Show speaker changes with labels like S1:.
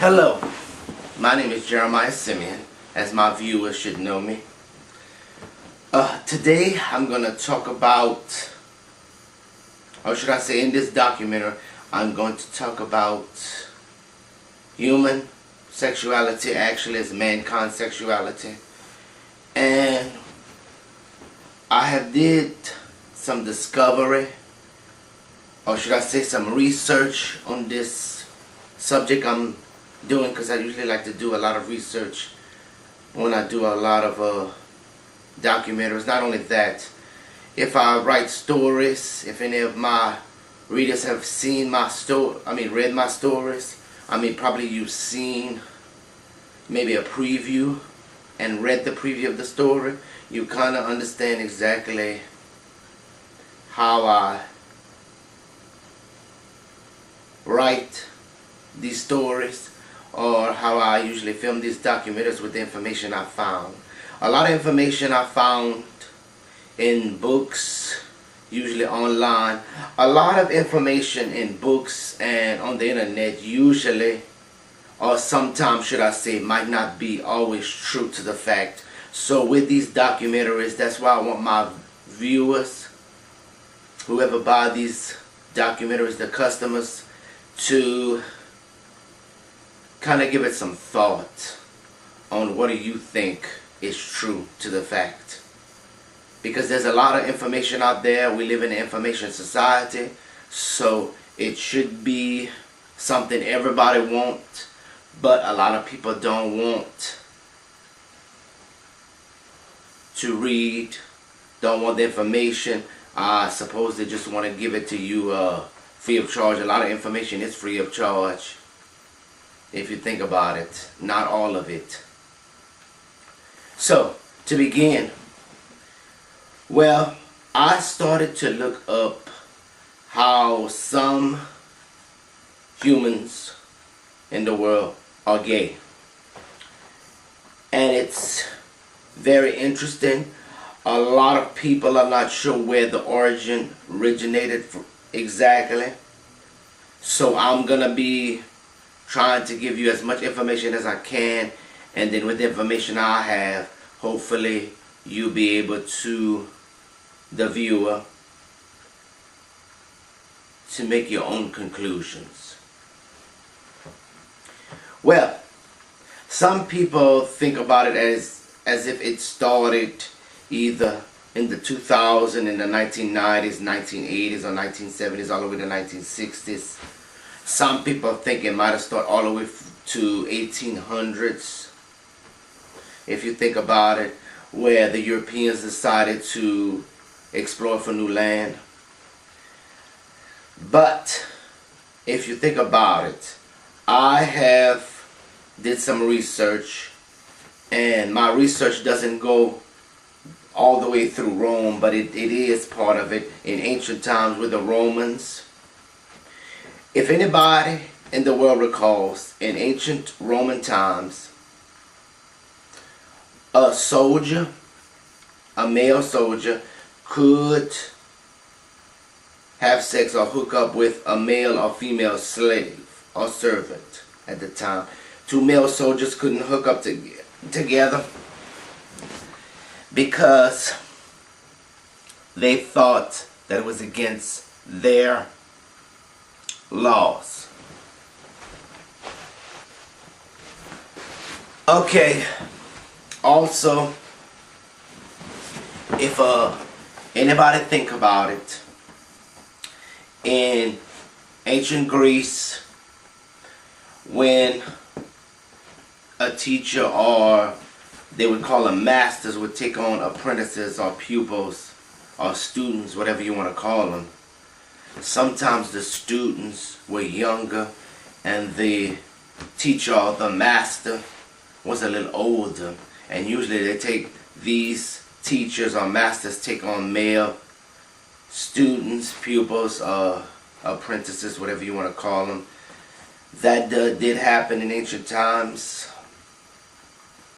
S1: Hello, my name is Jeremiah Semien, as my viewers should know me. Today I'm going to talk about, or should I say in this documentary, I'm going to talk about human sexuality, actually it's mankind sexuality. And I have did some discovery, or should I say some research on this subject I'm doing, because I usually like to do a lot of research when I do a lot of documentaries. Not only that, if I write stories, if any of my readers have seen my read my stories, probably you've seen maybe a preview and read the preview of the story, you kind of understand exactly how I write these stories, or how I usually film these documentaries with the information I found. A lot of information I found in books, usually online. A lot of information in books and on the internet usually, or sometimes should I say, might not be always true to the fact. So with these documentaries, that's why I want my viewers, whoever buy these documentaries, the customers, to kind of give it some thought on what do you think is true to the fact. Because there's a lot of information out there. We live in an information society, so it should be something everybody wants, but a lot of people don't want to read, don't want the information. I suppose they just want to give it to you free of charge. A lot of information is free of charge, if you think about it. Not all of it. So, to begin, well, I started to look up how some humans in the world are gay. And it's very interesting. A lot of people are not sure where the origin originated exactly. So I'm going to be trying to give you as much information as I can, and then with the information I have, hopefully you'll be able to, the viewer, to make your own conclusions. Well, some people think about it as if it started either in the 2000s, in the 1990s, 1980s, or 1970s, all the way to 1960s. Some people think it might have started all the way to 1800s. If you think about it, where the Europeans decided to explore for new land. But if you think about it, I have did some research, and my research doesn't go all the way through Rome, but it is part of it. In ancient times with the Romans, if anybody in the world recalls, in ancient Roman times, a soldier, a male soldier, could have sex or hook up with a male or female slave or servant at the time. Two male soldiers couldn't hook up together because they thought that it was against their laws. Okay, also, if anybody think about it, in ancient Greece, when a teacher, or they would call them masters, would take on apprentices or pupils or students, whatever you want to call them, sometimes the students were younger and the teacher or the master was a little older, and usually they take these teachers or masters take on male students, pupils, apprentices, whatever you want to call them. That did happen in ancient times.